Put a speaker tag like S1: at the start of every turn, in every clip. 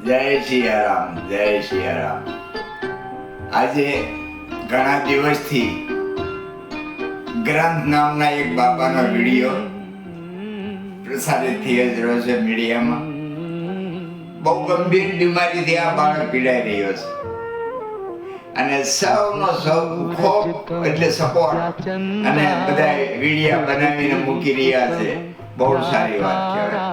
S1: જય સિયારામ, જય સિયારામ. આજે ઘણા દિવસથી ગ્રંથ નામના એક બાપાનો વિડીયો પ્રસારિત થઈ રહ્યો છે મીડિયામાં. બહુ ગંભીર બીમારીથી આ બાળક પીડાઈ રહ્યો છે અને સૌનો સૌ ખૂબ એટલે સપોર્ટ અને બધા વિડીયા બનાવીને મૂકી રહ્યા છે. બહુ સારી વાત કહેવાય.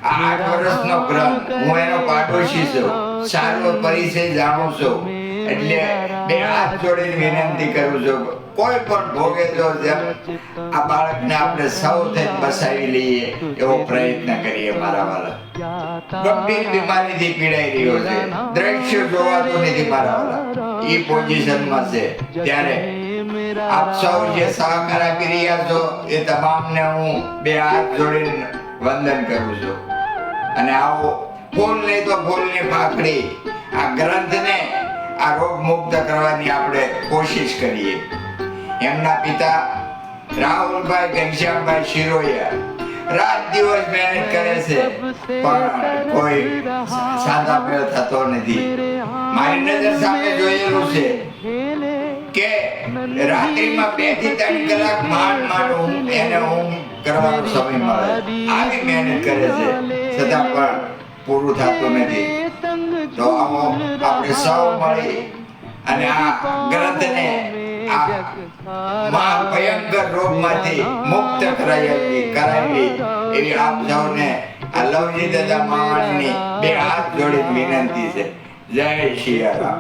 S1: 8 વર્ષનો ગ્રંથ, હું એનો પાડોશી છું, સારો પરિચય જાણું છું, એટલે બે હાથ જોડીને વિનંતી કરું છું, કોઈ પણ ભોગે તો આ બાળકને આપણે સૌ બસાવી લઈએ એવો પ્રયત્ન કરીએ. મારા વાલા ગંભીર બીમારીથી પીડાઈ રહ્યો છે, દ્રશ્ય જોવાતું નથી મારા વાલા, એ પોઝિશનમાં છે. ત્યારે આપ સૌ જે સહકાર આપી રહ્યા છો એ તમામને હું બે હાથ જોડીને વંદન કરું છું. અને આવો ફૂલ નહીં તો ફૂલની પાકડી આ ગ્રંથને આ રોગ મુક્ત કરવાની આપણે કોશિશ કરીએ. એમના પિતા રાહુલભાઈ ઘનશ્યામભાઈ શિરોયા રાત દિવસ મહેનત કરે છે, પણ કોઈ સાદા મેળ થતો નથી. મારી નજર સામે જોયેલું છે કે રાત્રિમાં 2 થી 3 કલાક માંડ એને ઊંઘ કરવાનો સમય મળે. આવી મહેનત કરે છે છતાં પણ પૂરું થતું નથી. તો આવો આપણે સૌ મળી અને આ ગ્રંથને આ મહાભયંકર રોગમાંથી મુક્ત કરાવી એવી આપ સૌને આ લવજી દાદા માવાણીની બે હાથ જોડીને વિનંતી છે. જય સિયારામ.